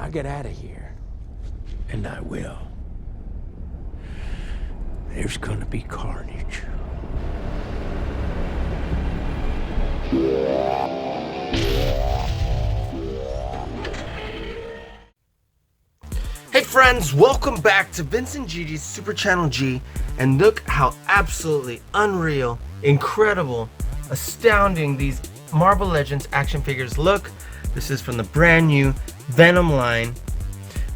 Now get out of here. And I will. There's gonna be carnage. Hey friends, welcome back to Vincent Gigi's Super Channel G, and look how absolutely unreal, incredible, astounding these Marvel Legends action figures look. This is from the brand new Venom line,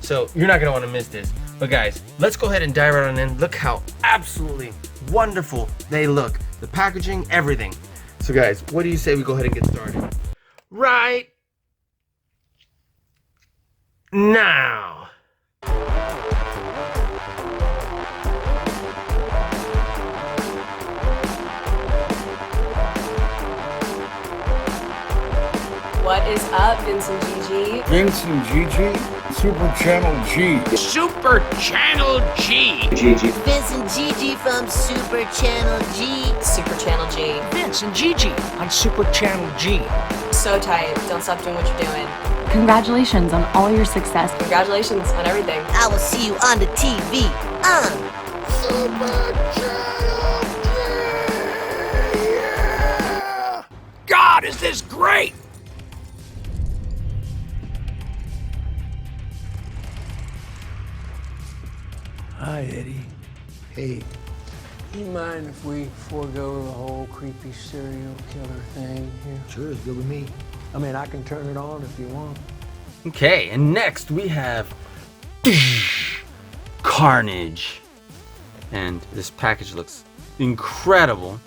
so you're not gonna want to miss this. But guys, let's go ahead and dive right on in. Look how absolutely wonderful they look. The packaging, everything. So guys, what do you say we go ahead and get started? Right now. What is up, Vincent Gigi? Vincent Gigi, Super Channel G. Super Channel G. Gigi. Vincent Gigi from Super Channel G. Super Channel G. Vincent Gigi on Super Channel G. So tight. Don't stop doing what you're doing. Congratulations on all your success. Congratulations on everything. I will see you on the TV on Super Channel G. Yeah! God, is this great! Hi, Eddie. Hey, you mind if we forego the whole creepy serial killer thing here? Sure, it's good with me. I mean, I can turn it on if you want. Okay, and next we have Carnage. And this package looks incredible.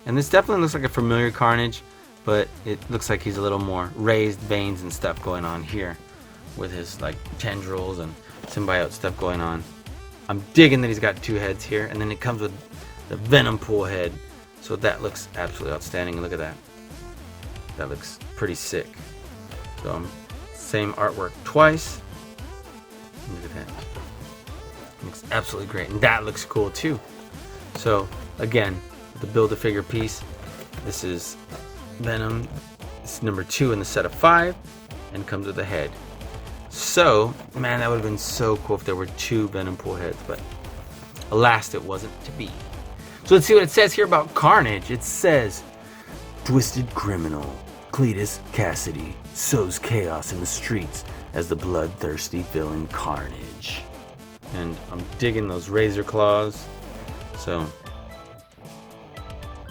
And this definitely looks like a familiar Carnage, but it looks like he's a little more raised veins and stuff going on here with his like tendrils and symbiote stuff going on. I'm digging that he's got two heads here, and then it comes with the Venom pool head. So that looks absolutely outstanding. Look at that. That looks pretty sick. So same artwork twice. Look at that. Looks absolutely great. And that looks cool too. So again, the Build-a-Figure piece. This is Venom. It's number 2 in the set of 5 and comes with a head. So, man, that would have been so cool if there were 2 Venom pool heads, but alas, it wasn't to be. So let's see what it says here about Carnage. It says, twisted criminal Cletus Cassidy sows chaos in the streets as the bloodthirsty villain Carnage. And I'm digging those razor claws. So,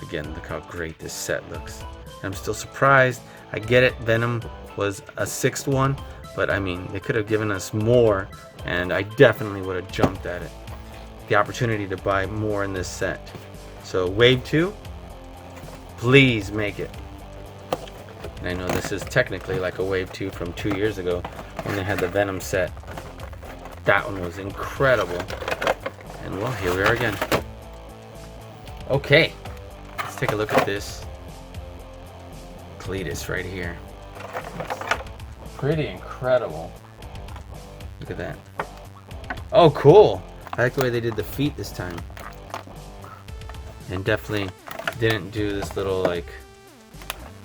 again, look how great this set looks. I'm still surprised. I get it, Venom was a 6th one, but I mean, they could have given us more, and I definitely would have jumped at it. The opportunity to buy more in this set. So Wave 2, please make it. And I know this is technically like a Wave 2 from 2 years ago when they had the Venom set. That one was incredible. And well, here we are again. Okay, let's take a look at this Cletus right here. Pretty incredible. Look at that. Oh, cool. I like the way they did the feet this time. And definitely didn't do this little like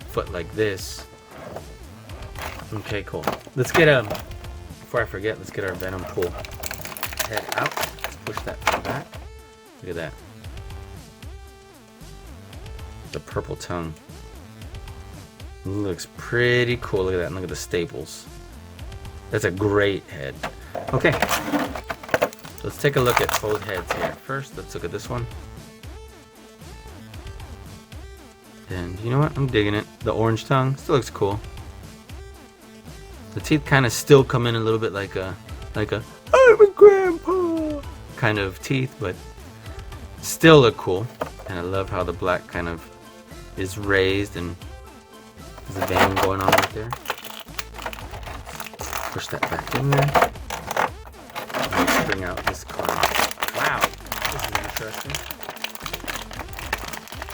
foot like this. Okay, cool. Let's get before I forget, let's get our Venom pool head out. Let's push that back. Look at that. The purple tongue. Looks pretty cool. Look at that. And look at the staples. That's a great head. Okay. Let's take a look at both heads here. First, let's look at this one. And you know what? I'm digging it. The orange tongue still looks cool. The teeth kind of still come in a little bit like a I'm a grandpa kind of teeth, but still look cool. And I love how the black kind of is raised and there's a vein going on right there. Push that back in there. And let's bring out this card. Wow, this is interesting.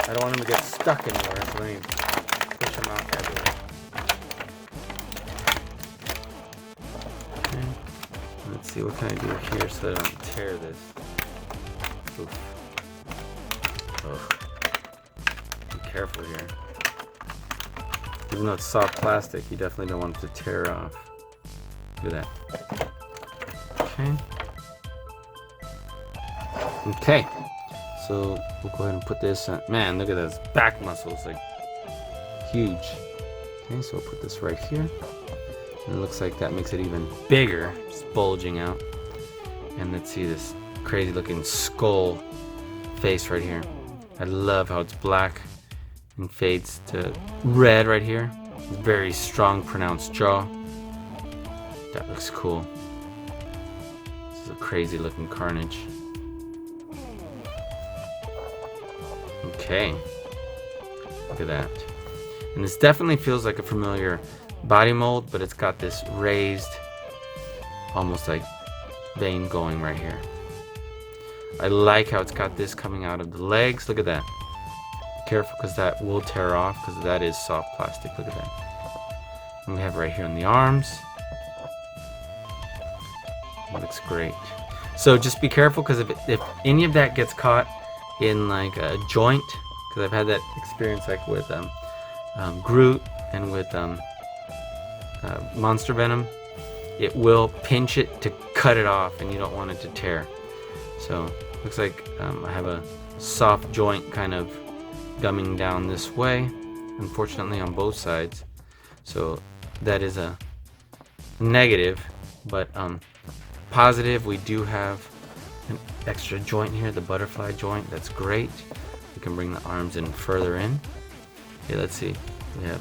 I don't want him to get stuck anywhere, so let me push him out everywhere. Okay. Let's see, what can I do here so that I don't tear this? Oof. Ugh. Be careful here. Even though it's soft plastic, you definitely don't want it to tear off. Look at that. Okay. Okay. So we'll go ahead and put this on. Man, look at those back muscles, like huge. Okay, so we'll put this right here. And it looks like that makes it even bigger, just bulging out. And let's see this crazy looking skull face right here. I love how it's black and fades to red right here. Very strong, pronounced jaw. That looks cool. This is a crazy looking Carnage. Okay. Look at that. And this definitely feels like a familiar body mold, but it's got this raised, almost like vein going right here. I like how it's got this coming out of the legs. Look at that. Be careful because that will tear off because that is soft plastic. Look at that. And we have it right here on the arms. It looks great. So just be careful because if any of that gets caught in like a joint, because I've had that experience like with Groot and with Monster Venom, it will pinch it to cut it off and you don't want it to tear. So looks like I have a soft joint kind of gumming down this way, unfortunately on both sides. So that is a negative, but positive, we do have an extra joint here, the butterfly joint. That's great. We can bring the arms in further in. Okay, let's see. We have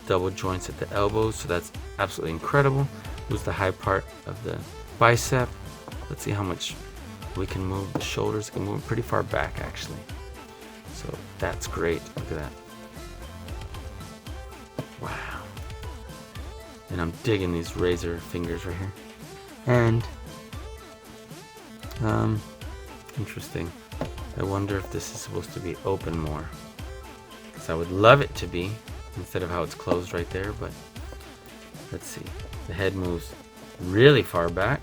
double joints at the elbows, so that's absolutely incredible. Moves the high part of the bicep. Let's see how much we can move the shoulders. We can move pretty far back actually. So that's great. Look at that. Wow. And I'm digging these razor fingers right here. And interesting. I wonder if this is supposed to be open more, because I would love it to be instead of how it's closed right there. But let's see. The head moves really far back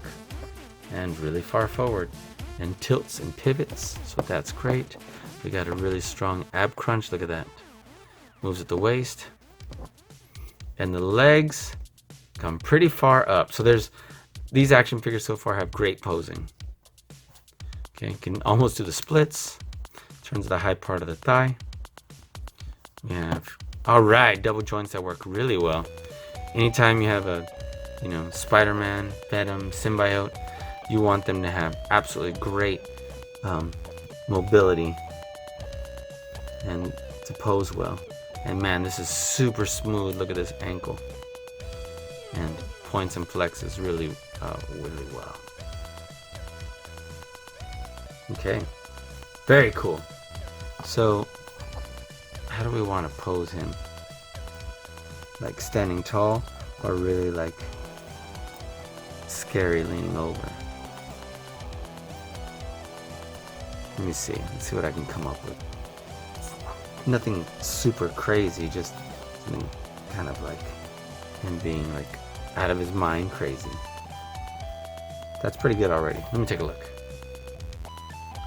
and really far forward and tilts and pivots, so that's great. We got a really strong ab crunch. Look at that. Moves at the waist, and the legs come pretty far up. So there's these action figures so far have great posing. Okay, can almost do the splits. Turns to the high part of the thigh. We have, all right, double joints that work really well. Anytime you have a, Spider-Man, Venom, symbiote, you want them to have absolutely great mobility and to pose well. And man, this is super smooth. Look at this ankle. And points and flexes really, really well. Okay, very cool. So, how do we want to pose him? Like standing tall, or really like scary leaning over? Let me see. Let's see what I can come up with. Nothing super crazy, just something kind of like him being like out of his mind crazy. That's pretty good already. Let me take a look.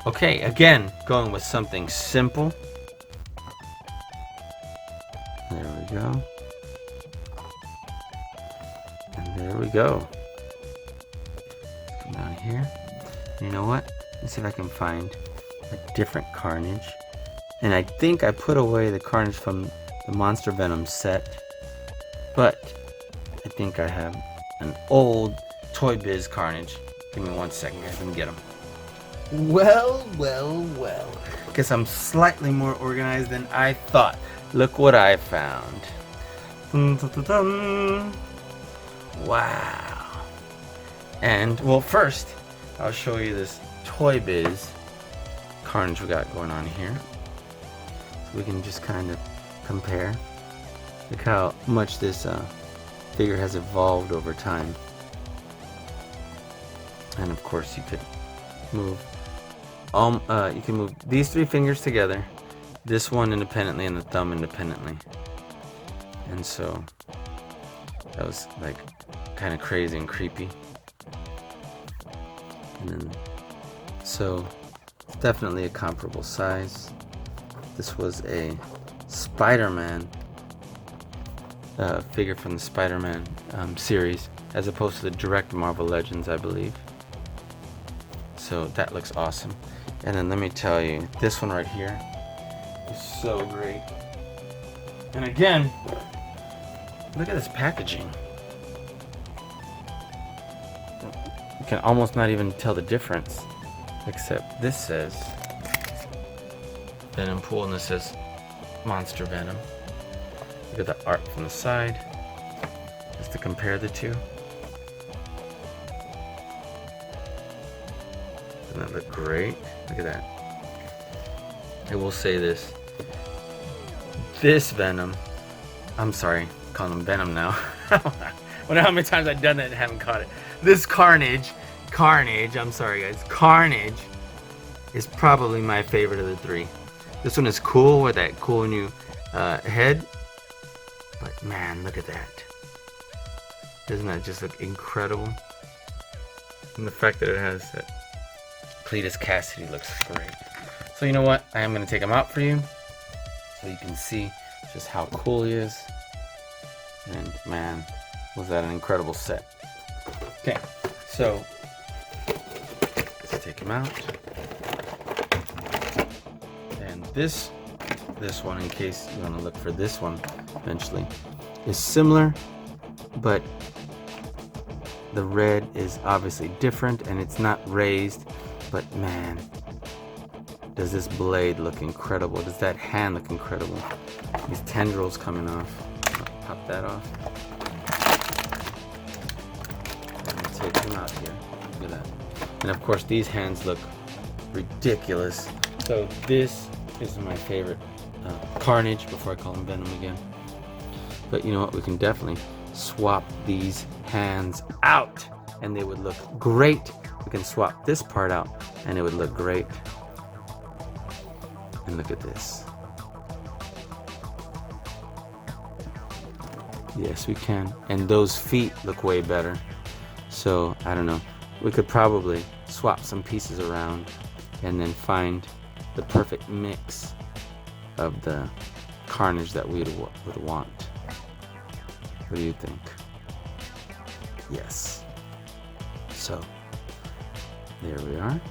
Okay, again, going with something simple. There we go. And there we go. Come down here. And you know what? Let's see if I can find a different Carnage. And I think I put away the Carnage from the Monster Venom set. But I think I have an old Toy Biz Carnage. Give me 1 second, guys. Let me get him. Well. Guess I'm slightly more organized than I thought. Look what I found. Wow. And, well, first, I'll show you this Toy Biz Carnage we got going on here. So we can just kind of compare. Look how much this figure has evolved over time. And of course you could move you can move these 3 fingers together, this one independently and the thumb independently. And so that was like kind of crazy and creepy. And then so it's definitely a comparable size. This was a Spider-Man figure from the Spider-Man series, as opposed to the direct Marvel Legends, I believe. So that looks awesome. And then let me tell you, this one right here is so great. And again, look at this packaging. You can almost not even tell the difference, except this says Venom Pool and this says Monster Venom. Look at the art from the side, just to compare the two. Doesn't that look great? Look at that. I will say this. This Venom, I'm sorry, calling him Venom now. I wonder how many times I've done that and haven't caught it. This Carnage, I'm sorry guys, Carnage is probably my favorite of the three. This one is cool with that cool new head. But man, look at that. Doesn't that just look incredible? And the fact that it has that Cletus Cassidy looks great. So you know what? I am going to take him out for you so you can see just how cool he is. And man, was that an incredible set. Okay, so let's take him out. And this one, in case you want to look for this one eventually, is similar, but the red is obviously different and it's not raised. But man, does this blade look incredible. Does that hand look incredible. These tendrils coming off. I'll pop that off. Let's take him out here. Look at that. And of course these hands look ridiculous. So this is my favorite Carnage, before I call him Venom again. But you know what, we can definitely swap these hands out and they would look great. We can swap this part out and it would look great. And look at this. Yes, we can. And those feet look way better. So I don't know, we could probably swap some pieces around and then find the perfect mix of the Carnage that we would want. What do you think? Yes. So there we are.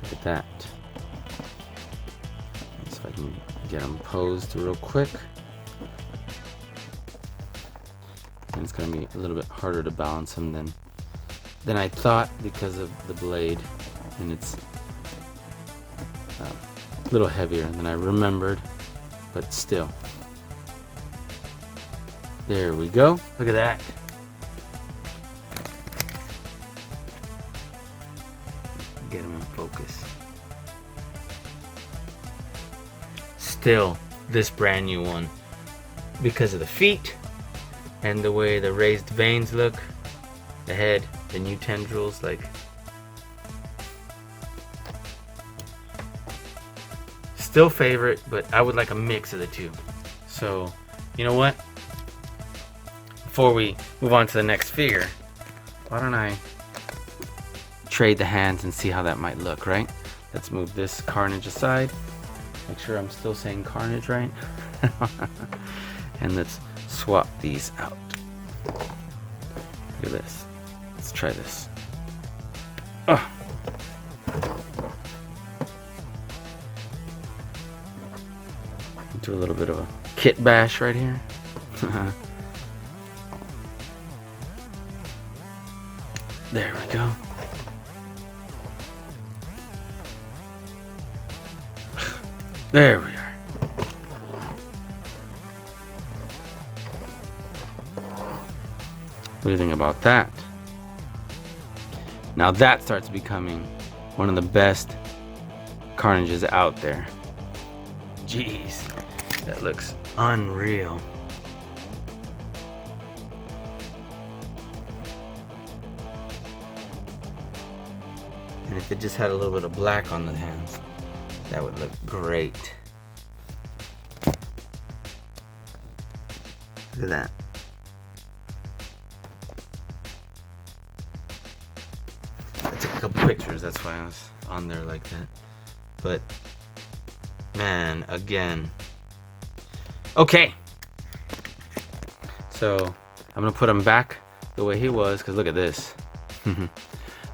Look at that. So I can get them posed real quick. And it's going to be a little bit harder to balance them than I thought because of the blade, and it's a little heavier than I remembered, but still. There we go. Look at that. Get him in focus. Still, this brand new one, because of the feet and the way the raised veins look, the head, the new tendrils, like, still favorite, but I would like a mix of the two. So, you know what? Before we move on to the next figure, why don't I trade the hands and see how that might look, right? Let's move this Carnage aside. Make sure I'm still saying Carnage right. And let's swap these out. Look at this. Let's try this. Oh. Do a little bit of a kit bash right here. There we go. There we are. What do you think about that? Now that starts becoming one of the best Carnages out there. Jeez, that looks unreal. And if it just had a little bit of black on the hands, that would look great. Look at that. I took a couple pictures, that's why I was on there like that. But man, again, Okay. So I'm gonna put him back the way he was, because look at this.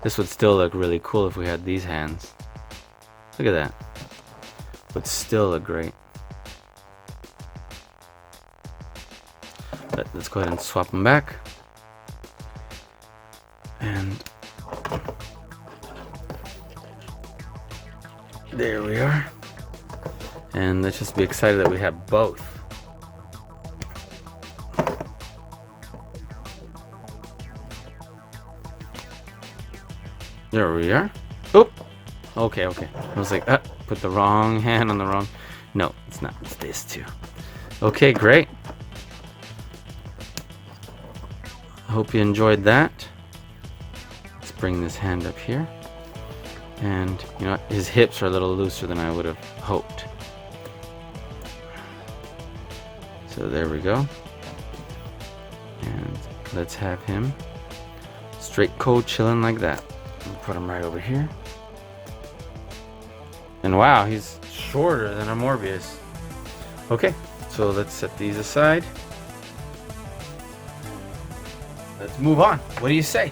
This would still look really cool if we had these hands. Look at that. Would still look great. But let's go ahead and swap them back. And there we are. And let's just be excited that we have both. There we are. Oop. Okay. I was like, put the wrong hand on the wrong. No, it's not. It's this too. Okay, great. I hope you enjoyed that. Let's bring this hand up here. And you know, his hips are a little looser than I would have hoped. So there we go. And let's have him straight cold chilling like that. We'll put him right over here. And wow, he's shorter than a Morbius. Okay, so let's set these aside. Let's move on. What do you say?